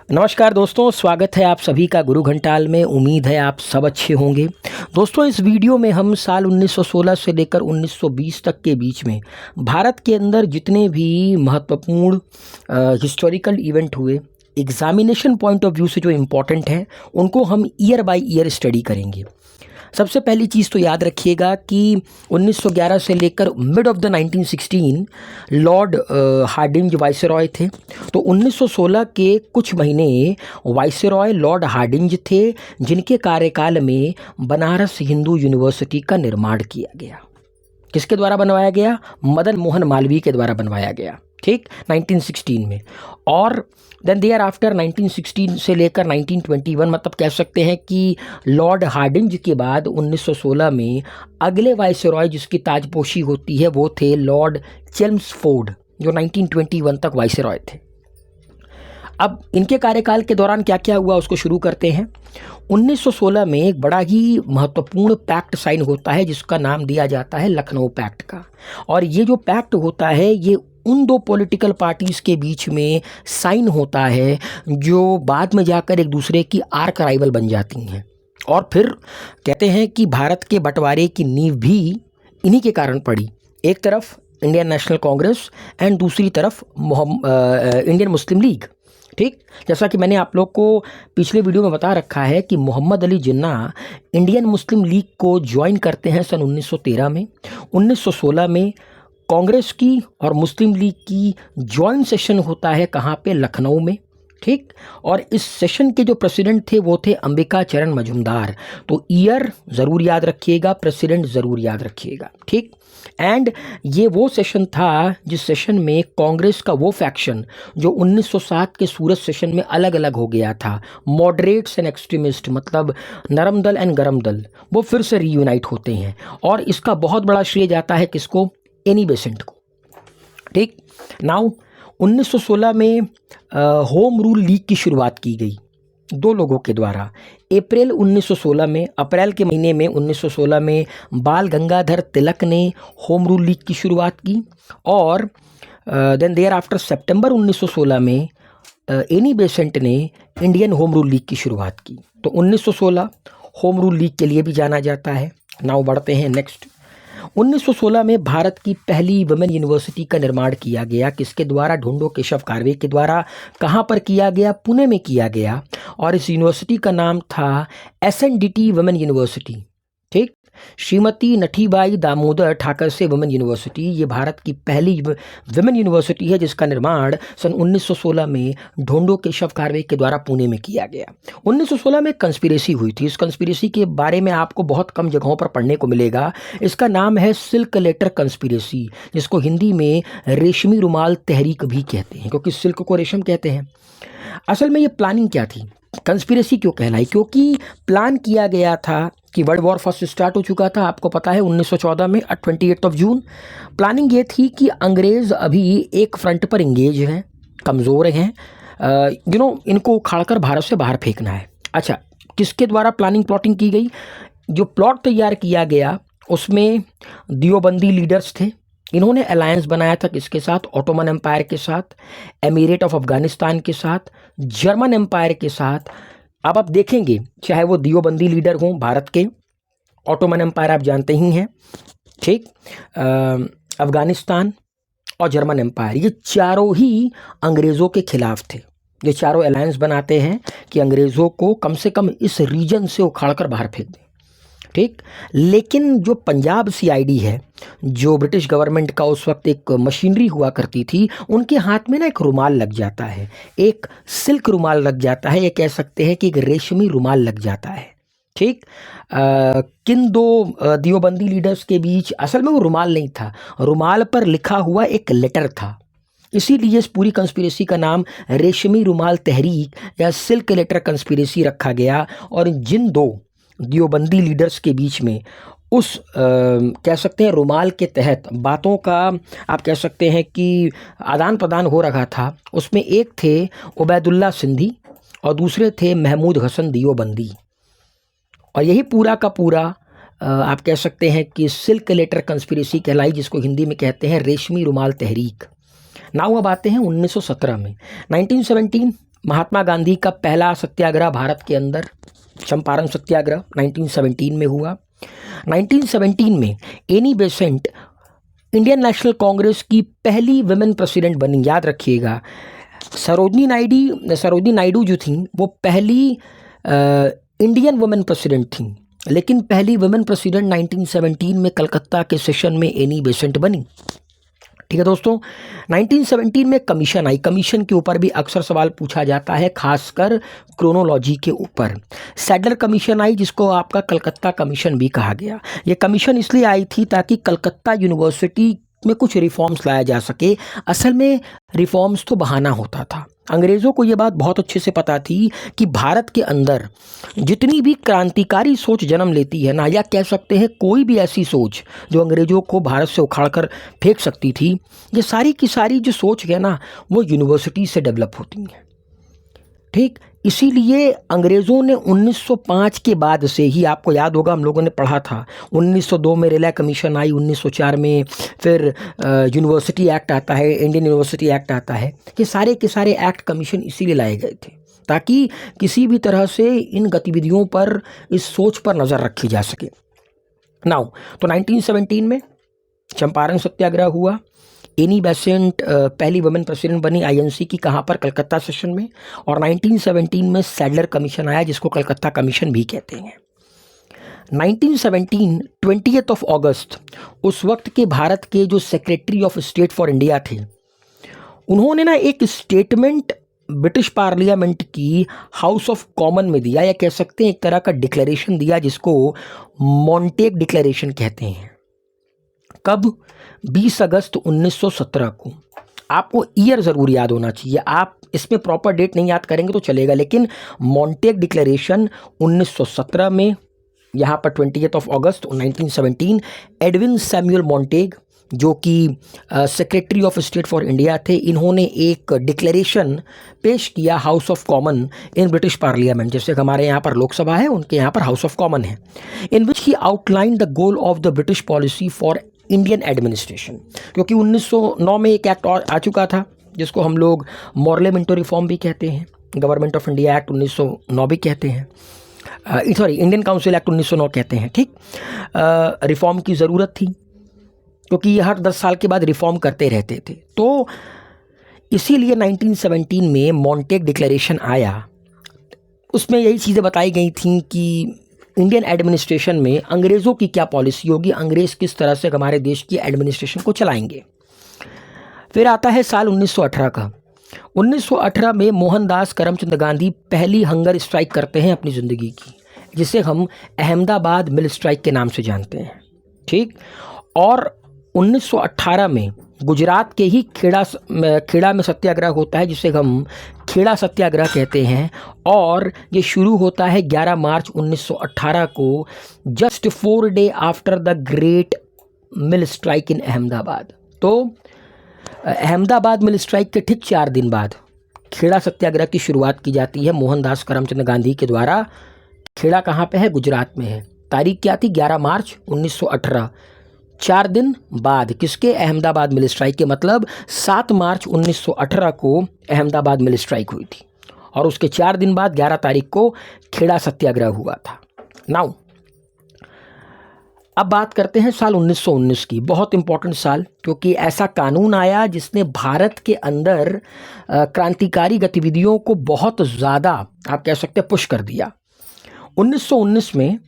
नमस्कार दोस्तों, स्वागत है आप सभी का गुरु घंटाल में। उम्मीद है आप सब अच्छे होंगे। दोस्तों, इस वीडियो में हम साल 1916 से लेकर 1920 तक के बीच में भारत के अंदर जितने भी महत्वपूर्ण हिस्टोरिकल इवेंट हुए, एग्जामिनेशन पॉइंट ऑफ व्यू से जो इम्पोर्टेंट हैं, उनको हम ईयर बाय ईयर स्टडी करेंगे। सबसे पहली चीज़ तो याद रखिएगा कि 1911 से लेकर mid of the 1916 Lord Hardinge viceroy थे। तो 1916 के कुछ महीने वाइसरॉय लॉर्ड हार्डिंज थे, जिनके कार्यकाल में बनारस हिंदू यूनिवर्सिटी का निर्माण किया गया। किसके द्वारा बनवाया गया? मदन मोहन मालवीय के द्वारा बनवाया गया, ठीक, 1916 में। और देन देयर आफ्टर 1916 से लेकर 1921, मतलब कह सकते हैं कि लॉर्ड हार्डिंज के बाद 1916 में अगले वाइसरॉय जिसकी ताजपोशी होती है वो थे लॉर्ड चेम्सफोर्ड, जो 1921 तक वाइसरॉय थे। अब इनके कार्यकाल के दौरान क्या क्या हुआ उसको शुरू करते हैं। 1916 में एक बड़ा ही महत्वपूर्ण पैक्ट साइन होता है जिसका नाम दिया जाता है लखनऊ पैक्ट का। और ये जो पैक्ट होता है ये उन दो पॉलिटिकल पार्टीज़ के बीच में साइन होता है जो बाद में जाकर एक दूसरे की आर्क राइवल बन जाती हैं। और फिर कहते हैं कि भारत के बंटवारे की नींव भी इन्हीं के कारण पड़ी। एक तरफ इंडियन नेशनल कांग्रेस एंड दूसरी तरफ इंडियन मुस्लिम लीग, ठीक। जैसा कि मैंने आप लोग को पिछले वीडियो में बता रखा है कि Mohammad Ali Jinnah Indian Muslim league को ज्वाइन करते हैं सन 1913 में। 1916 में कांग्रेस की और मुस्लिम लीग की जॉइंट सेशन होता है, कहाँ पे? लखनऊ में, ठीक। और इस सेशन के जो प्रेसिडेंट थे वो थे अंबिका चरण मजूमदार। तो ईयर ज़रूर याद रखिएगा, प्रेसिडेंट ज़रूर याद रखिएगा, ठीक। एंड ये वो सेशन था जिस सेशन में कांग्रेस का वो फैक्शन जो 1907 के सूरत सेशन में अलग अलग हो गया था, मॉडरेट्स एंड एक्सट्रीमिस्ट, मतलब नरम दल एंड गरम दल, वो फिर से रीयूनाइट होते हैं। और इसका बहुत बड़ा श्रेय जाता है किसको? एनी बेसेंट को, ठीक। नाउ 1916 में होम रूल लीग की शुरुआत की गई दो लोगों के द्वारा। अप्रैल 1916 में, अप्रैल के महीने में 1916 में बाल गंगाधर तिलक ने होम रूल लीग की शुरुआत की। और देन देयर आफ्टर सितंबर 1916 में एनी बेसेंट ने इंडियन होम रूल लीग की शुरुआत की। तो 1916 होम रूल लीग के लिए भी जाना जाता है। नाउ बढ़ते हैं नेक्स्ट। 1916 में भारत की पहली वुमेन यूनिवर्सिटी का निर्माण किया गया। किसके द्वारा? ढूंढो केशव कार्वे के द्वारा। कहाँ पर किया गया? पुणे में किया गया। और इस यूनिवर्सिटी का नाम था SNDT वुमेन यूनिवर्सिटी, ठीक। श्रीमती नठीबाई दामोदर ठाकर से वुमेन यूनिवर्सिटी, ये भारत की पहली वुमेन यूनिवर्सिटी है जिसका निर्माण सन 1916 में ढूंढो केशव कार्वे के द्वारा पुणे में किया गया। 1916 में कंस्पिरेसी हुई थी। इस कंस्पिरेसी के बारे में आपको बहुत कम जगहों पर पढ़ने को मिलेगा। इसका नाम है सिल्क लेटर कंस्पिरेसी, जिसको हिंदी में रेशमी रुमाल तहरीक भी कहते हैं, क्योंकि सिल्क को रेशम कहते हैं। असल में ये प्लानिंग क्या थी? कंस्पिरेसी क्यों कहलाई? क्योंकि प्लान किया गया था कि वर्ल्ड वॉर फर्स्ट स्टार्ट हो चुका था, आपको पता है, 1914 में 28 जून। प्लानिंग ये थी कि अंग्रेज़ अभी एक फ्रंट पर इंगेज हैं, कमज़ोर हैं, इनको उखाड़कर भारत से बाहर फेंकना है। अच्छा, किसके द्वारा प्लानिंग प्लॉटिंग की गई? जो प्लॉट तैयार किया गया उसमें दियोबंदी लीडर्स थे। इन्होंने अलायंस बनाया था किसके साथ? ऑटोमन एम्पायर के साथ, एमिरेट ऑफ अफगानिस्तान के साथ, जर्मन एम्पायर के साथ। अब आप देखेंगे, चाहे वो दियोबंदी लीडर हों भारत के, ऑटोमन एम्पायर आप जानते ही हैं, ठीक, अफगानिस्तान और जर्मन एम्पायर, ये चारों ही अंग्रेज़ों के खिलाफ थे। ये चारों अलायंस बनाते हैं कि अंग्रेज़ों को कम से कम इस रीजन से उखाड़कर बाहर फेंक दें, ठीक। लेकिन जो पंजाब CID है, जो ब्रिटिश गवर्नमेंट का उस वक्त एक मशीनरी हुआ करती थी, उनके हाथ में ना एक रुमाल लग जाता है, एक सिल्क रुमाल लग जाता है, ये कह सकते हैं कि एक रेशमी रुमाल लग जाता है, ठीक। किन दो दियोबंदी लीडर्स के बीच असल में वो रुमाल नहीं था, रुमाल पर लिखा हुआ एक लेटर था। इसीलिए इस पूरी कंस्पिरेसी का नाम रेशमी रुमाल तहरीक या सिल्क लेटर कंस्पिरेसी रखा गया। और जिन दो दियोबंदी लीडर्स के बीच में उस कह सकते हैं रुमाल के तहत बातों का आप कह सकते हैं कि आदान प्रदान हो रहा था, उसमें एक थे उबैदुल्ला सिंधी और दूसरे थे महमूद हसन दियोबंदी। और यही पूरा का पूरा आप कह सकते हैं कि सिल्क लेटर कंस्पिरेसी कहलाई, जिसको हिंदी में कहते हैं रेशमी रुमाल तहरीक। नाउ अब आते हैं 1917 में। 1917 महात्मा गांधी का पहला सत्याग्रह भारत के अंदर चंपारण सत्याग्रह 1917 में हुआ। 1917 में Annie Besant Indian national Congress की पहली वुमेन प्रेसिडेंट बनी। याद रखिएगा, सरोजिनी नायडू जो थी वो पहली इंडियन वुमेन प्रेसिडेंट थी, लेकिन पहली वुमेन प्रेसिडेंट 1917 में कलकत्ता के सेशन में एनी बेसेंट बनी। ठीक है दोस्तों, 1917 में कमीशन आई। कमीशन के ऊपर भी अक्सर सवाल पूछा जाता है, खासकर क्रोनोलॉजी के ऊपर। सैडलर कमीशन आई, जिसको आपका कलकत्ता कमीशन भी कहा गया। ये कमीशन इसलिए आई थी ताकि कलकत्ता यूनिवर्सिटी में कुछ रिफॉर्म्स लाया जा सके। असल में रिफॉर्म्स तो बहाना होता था। अंग्रेज़ों को ये बात बहुत अच्छे से पता थी कि भारत के अंदर जितनी भी क्रांतिकारी सोच जन्म लेती है ना, या कह सकते हैं कोई भी ऐसी सोच जो अंग्रेज़ों को भारत से उखाड़ कर फेंक सकती थी, ये सारी की सारी जो सोच है ना, वो यूनिवर्सिटी से डेवलप होती हैं। ठीक, इसीलिए अंग्रेज़ों ने 1905 के बाद से ही, आपको याद होगा हम लोगों ने पढ़ा था, 1902 में रेला कमीशन आई, 1904 में फिर यूनिवर्सिटी एक्ट आता है, इंडियन यूनिवर्सिटी एक्ट आता है। ये सारे के सारे एक्ट कमीशन इसीलिए लाए गए थे ताकि किसी भी तरह से इन गतिविधियों पर, इस सोच पर नज़र रखी जा सके। नाउ तो 1917 में चंपारण सत्याग्रह हुआ। एनी बेसेंट पहली वुमेन प्रेसिडेंट बनी आईएनसी की, कहाँ पर, कलकत्ता सेशन में। और 1917 में सैडलर कमीशन आया, जिसको कलकत्ता कमीशन भी कहते हैं। 1917 20 अगस्त, उस वक्त के भारत के जो secretary of state for India थे, उन्होंने ना एक स्टेटमेंट ब्रिटिश पार्लियामेंट की हाउस ऑफ कॉमन में दिया, या कह सकते हैं एक तरह का डिक्लेरेशन दिया, जिसको मॉन्टेग डिक्लेरेशन कहते हैं। कब? 20 अगस्त 1917 को। आपको ईयर ज़रूर याद होना चाहिए। आप इसमें प्रॉपर डेट नहीं याद करेंगे तो चलेगा, लेकिन मॉन्टेग डिक्लेरेशन 1917 में, यहाँ पर 20 अगस्त 1917, एडविन सैमुअल मॉन्टेग, जो कि secretary of state for India थे, इन्होंने एक डिक्लेरेशन पेश किया house of common in British parliament. जैसे हमारे यहाँ पर लोकसभा है, उनके यहाँ पर हाउस ऑफ कॉमन है। In which he outline the goal of the British policy for Indian administration. क्योंकि 1909 में एक एक्ट आ चुका था, जिसको हम लोग मॉरले मिंटो रिफॉर्म भी कहते हैं, गवर्नमेंट ऑफ इंडिया एक्ट 1909 भी कहते हैं, सॉरी इंडियन काउंसिल एक्ट 1909 कहते हैं। ठीक, रिफॉर्म की ज़रूरत थी, क्योंकि ये हर 10 साल के बाद रिफॉर्म करते रहते थे। तो इसीलिए 1917 में मॉन्टेग डिक्लेरेशन आया। उसमें यही चीज़ें बताई गई थी कि इंडियन एडमिनिस्ट्रेशन में अंग्रेज़ों की क्या पॉलिसी होगी, अंग्रेज़ किस तरह से हमारे देश की एडमिनिस्ट्रेशन को चलाएंगे। फिर आता है साल 1918 का। 1918 में मोहनदास करमचंद गांधी पहली हंगर स्ट्राइक करते हैं अपनी ज़िंदगी की, जिसे हम अहमदाबाद मिल स्ट्राइक के नाम से जानते हैं। ठीक, और 1918 में गुजरात के ही खेड़ा में सत्याग्रह होता है, जिसे हम खेड़ा सत्याग्रह कहते हैं, और ये शुरू होता है 11 मार्च 1918 को, just 4 day after the great mill strike in Ahmedabad. तो अहमदाबाद मिल स्ट्राइक के ठीक 4 दिन बाद खेड़ा सत्याग्रह की शुरुआत की जाती है मोहनदास करमचंद गांधी के द्वारा। खेड़ा कहाँ पे है? गुजरात में है। तारीख क्या थी? 11 मार्च 1918। 4 दिन बाद किसके? अहमदाबाद मिल स्ट्राइक के। मतलब 7 मार्च 1918 को अहमदाबाद मिल स्ट्राइक हुई थी, और उसके 4 दिन बाद 11 तारीख को खेड़ा सत्याग्रह हुआ था। नाउ अब बात करते हैं साल 1919 की। बहुत इंपॉर्टेंट साल, क्योंकि ऐसा कानून आया जिसने भारत के अंदर क्रांतिकारी गतिविधियों को बहुत ज़्यादा, आप कह सकते हैं, पुश कर दिया। 1919 में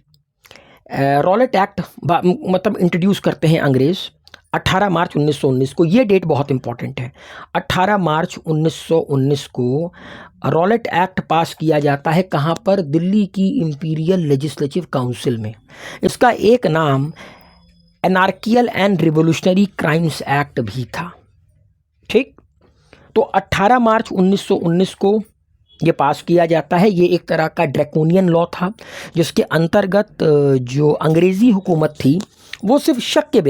रॉलेट एक्ट मतलब इंट्रोड्यूस करते हैं अंग्रेज़ 18 मार्च 1919 को। ये डेट बहुत इंपॉर्टेंट है। 18 मार्च 1919 को रॉलेट एक्ट पास किया जाता है। कहाँ पर? दिल्ली की इंपीरियल लेजिस्लेटिव काउंसिल में। इसका एक नाम एनार्कियल एंड रिवोल्यूशनरी क्राइम्स एक्ट भी था। ठीक, तो 18 मार्च 1919 को ये पास किया जाता है। ये एक तरह का ड्रैकोनियन लॉ था, जिसके अंतर्गत जो अंग्रेज़ी हुकूमत थी वो सिर्फ शक के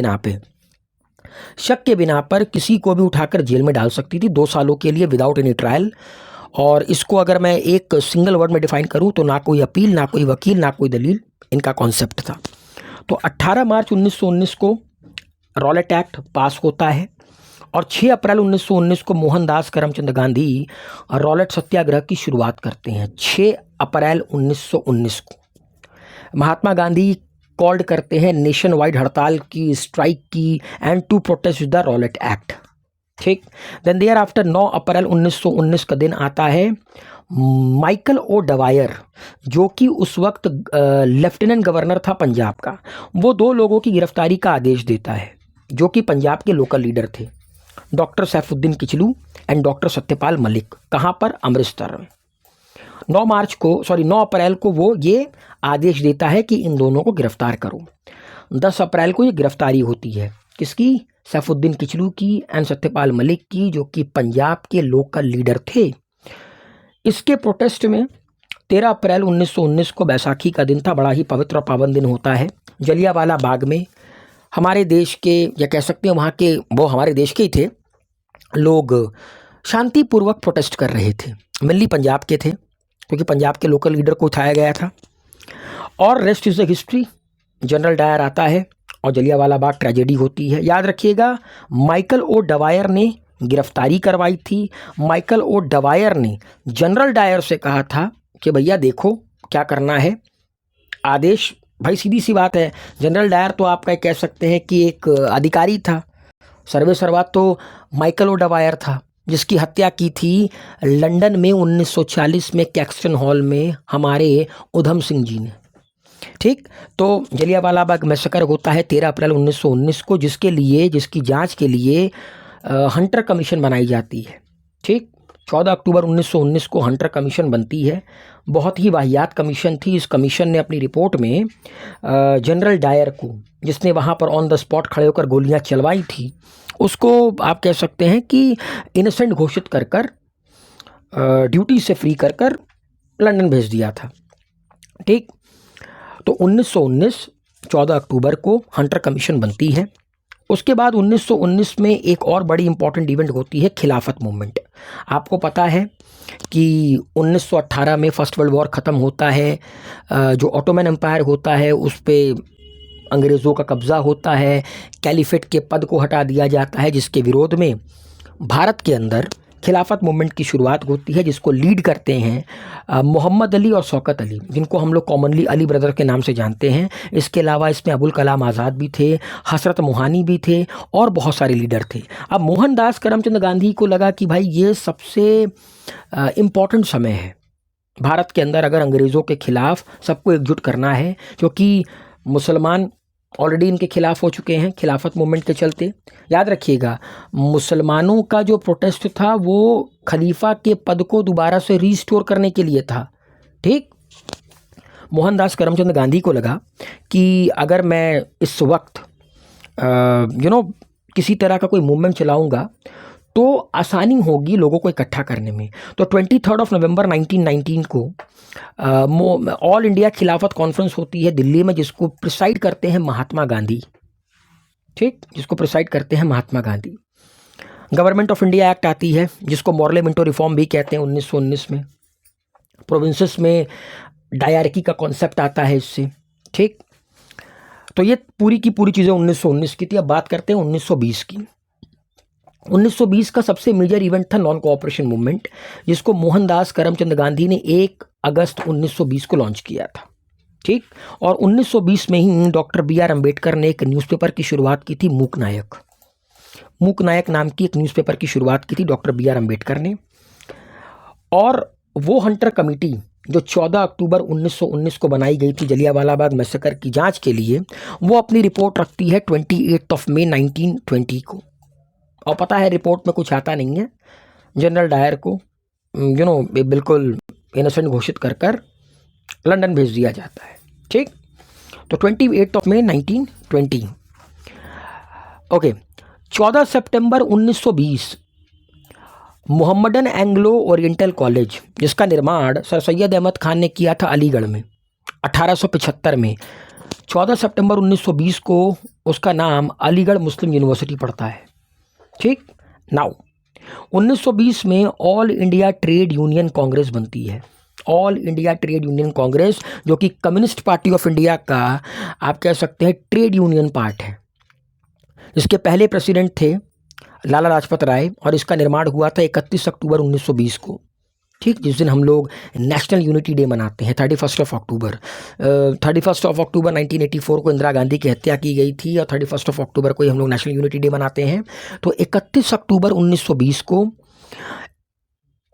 बिना पर किसी को भी उठाकर जेल में डाल सकती थी 2 सालों के लिए विदाउट एनी ट्रायल। और इसको अगर मैं एक सिंगल वर्ड में डिफाइन करूं तो ना कोई अपील, ना कोई वकील, ना कोई दलील, इनका कॉन्सेप्ट था। तो 18 मार्च 1919 को रॉलेट एक्ट पास होता है, और 6 अप्रैल 1919 को मोहनदास करमचंद गांधी रॉलेट सत्याग्रह की शुरुआत करते हैं। 6 अप्रैल 1919 को महात्मा गांधी कॉल्ड करते हैं नेशन वाइड हड़ताल की, स्ट्राइक की, and to protest the Rowlatt Act. ठीक, देन देयर आफ्टर 9 अप्रैल 1919 का दिन आता है। माइकल ओ डवायर, जो कि उस वक्त लेफ्टिनेंट गवर्नर था पंजाब का, वो 2 लोगों की गिरफ्तारी का आदेश देता है जो कि पंजाब के लोकल लीडर थे, doctor Saifuddin Kitchlew and doctor Satyapal Malik. कहाँ पर? अमृतसर में। 9 अप्रैल को वो ये आदेश देता है कि इन दोनों को गिरफ्तार करो। 10 अप्रैल को ये गिरफ्तारी होती है, किसकी? सैफुद्दीन किचलू की एंड सत्यपाल मलिक की, जो कि पंजाब के लोकल लीडर थे। इसके प्रोटेस्ट में 13 अप्रैल 1919 को बैसाखी का दिन था। बड़ा ही पवित्र और पावन दिन होता है। जलियांवाला बाग में हमारे देश के, या कह सकते हैं वहाँ के, वो हमारे देश के ही थे, लोग शांतिपूर्वक प्रोटेस्ट कर रहे थे। मेनली पंजाब के थे, क्योंकि पंजाब के लोकल लीडर को उठाया गया था। और rest is the history. General Dyer आता है और जलियांवाला बाग ट्रेजेडी होती है। याद रखिएगा, माइकल ओ डवायर ने गिरफ्तारी करवाई थी। माइकल ओ डवायर ने जनरल डायर से कहा था कि भैया देखो क्या करना है, आदेश। भाई सीधी सी बात है, जनरल डायर तो आपका कह सकते हैं कि एक अधिकारी था। सर्वे सर्वा तो माइकल ओ डवायर था, जिसकी हत्या की थी लंदन में 1940 में कैक्सटन हॉल में हमारे उधम सिंह जी ने। ठीक, तो जलियांवाला बाग मैसेकर होता है 13 अप्रैल 1919 को, जिसकी जांच के लिए हंटर कमीशन बनाई जाती है। ठीक, 14 अक्टूबर 1919 को हंटर कमीशन बनती है। बहुत ही वाहियात कमीशन थी। इस कमीशन ने अपनी रिपोर्ट में जनरल डायर को, जिसने वहाँ पर ऑन द स्पॉट खड़े होकर गोलियाँ चलवाई थी, उसको आप कह सकते हैं कि इनोसेंट घोषित कर ड्यूटी से फ्री कर लंदन भेज दिया था। ठीक, तो 1919 14 अक्टूबर को हंटर कमीशन बनती है। उसके बाद 1919 में एक और बड़ी इंपॉर्टेंट इवेंट होती है, खिलाफत मूवमेंट। आपको पता है कि 1918 में फर्स्ट वर्ल्ड वॉर ख़त्म होता है। जो ऑटोमन एम्पायर होता है उस पर अंग्रेज़ों का कब्ज़ा होता है। कैलिफेट के पद को हटा दिया जाता है, जिसके विरोध में भारत के अंदर खिलाफत मूवमेंट की शुरुआत होती है, जिसको लीड करते हैं मोहम्मद अली और शौकत अली, जिनको हम लोग कॉमनली अली ब्रदर के नाम से जानते हैं। इसके अलावा इसमें अबुल कलाम आज़ाद भी थे, हसरत मोहानी भी थे, और बहुत सारे लीडर थे। अब मोहनदास करमचंद गांधी को लगा कि भाई ये सबसे इम्पॉर्टेंट समय है भारत के अंदर, अगर अंग्रेज़ों के ख़िलाफ़ सबको एकजुट करना है, क्योंकि मुसलमान ऑलरेडी इनके खिलाफ हो चुके हैं खिलाफत मूवमेंट के चलते। याद रखिएगा, मुसलमानों का जो प्रोटेस्ट था वो खलीफा के पद को दोबारा से रीस्टोर करने के लिए था। ठीक, मोहनदास करमचंद गांधी को लगा कि अगर मैं इस वक्त किसी तरह का कोई मूवमेंट चलाऊंगा तो आसानी होगी लोगों को इकट्ठा करने में। तो 23 नवंबर 1919 को ऑल इंडिया खिलाफत कॉन्फ्रेंस होती है दिल्ली में, जिसको प्रिसाइड करते हैं महात्मा गांधी। ठीक, जिसको प्रिसाइड करते हैं Mahatma Gandhi. Government of India act आती है, जिसको मॉरले मिंटो रिफॉर्म भी कहते हैं 1919 में। प्रोविंसेस में डायरकी का कॉन्सेप्ट आता है इससे। ठीक, तो ये पूरी की पूरी चीज़ें 1919 की थी। अब बात करते हैं 1920 की। 1920 का सबसे मेजर इवेंट था नॉन कोऑपरेशन मूवमेंट, जिसको मोहनदास करमचंद गांधी ने 1 अगस्त 1920 को लॉन्च किया था। ठीक, और 1920 में ही डॉक्टर BR अम्बेडकर ने एक न्यूज़पेपर की शुरुआत की थी, मूक नायक नाम की एक न्यूज़पेपर की शुरुआत की थी डॉक्टर BR अम्बेडकर ने। और वो हंटर कमेटी जो 14 अक्टूबर 1919 को बनाई गई थी जलियांवाला बाग मैसेकर की जांच के लिए, वो अपनी रिपोर्ट रखती है 28 मई 1920 को। और पता है रिपोर्ट में कुछ आता नहीं है, जनरल डायर को बिल्कुल इनोसेंट घोषित कर लंदन भेज दिया जाता है। ठीक, तो 28 मई 1920। ओके, 14 सितंबर 1920 मोहम्मदन एंग्लो ओरिएंटल कॉलेज, जिसका निर्माण सर सैयद अहमद खान ने किया था अलीगढ़ में 1875 में, 14 सितंबर 1920 को उसका नाम अलीगढ़ मुस्लिम यूनिवर्सिटी पड़ता है। ठीक, नाउ 1920 में all India trade union Congress बनती है। All India trade union Congress, जो कि कम्युनिस्ट पार्टी ऑफ इंडिया का आप कह सकते हैं ट्रेड यूनियन पार्ट है। इसके पहले प्रेसिडेंट थे लाला लाजपत राय, और इसका निर्माण हुआ था 31 अक्टूबर 1920 को, ठीक, जिस दिन हम लोग नेशनल यूनिटी डे मनाते हैं, 31 अक्टूबर 1984 को इंदिरा गांधी की हत्या की गई थी, और 31 अक्टूबर को ही हम लोग नेशनल यूनिटी डे मनाते हैं। तो 31 अक्टूबर 1920 को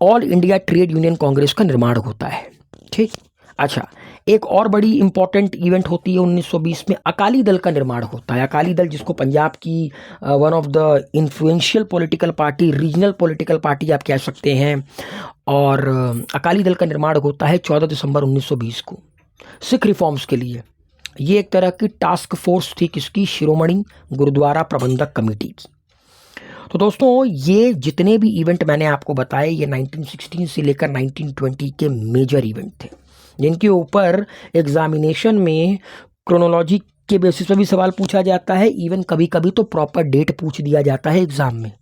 all India trade union Congress का निर्माण होता है, ठीक। अच्छा, एक और बड़ी इंपॉर्टेंट इवेंट होती है 1920 में, अकाली दल का निर्माण होता है। अकाली दल, जिसको पंजाब की one of the influential political party, regional political party आप कह सकते हैं, और अकाली दल का निर्माण होता है 14 दिसंबर 1920 को सिख रिफॉर्म्स के लिए। ये एक तरह की टास्क फोर्स थी, किसकी? शिरोमणि गुरुद्वारा प्रबंधक कमेटी की। तो दोस्तों, ये जितने भी इवेंट मैंने आपको बताए, ये 1916 से लेकर 1920 के मेजर इवेंट थे, जिनके ऊपर एग्जामिनेशन में क्रोनोलॉजी के बेसिस पर भी सवाल पूछा जाता है, इवन कभी कभी तो प्रॉपर डेट पूछ दिया जाता है एग्जाम में।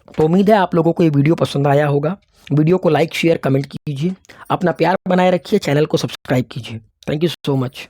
तो उम्मीद है आप लोगों को ये वीडियो पसंद आया होगा। वीडियो को लाइक, शेयर, कमेंट कीजिए, अपना प्यार बनाए रखिए, चैनल को सब्सक्राइब कीजिए। Thank you so much.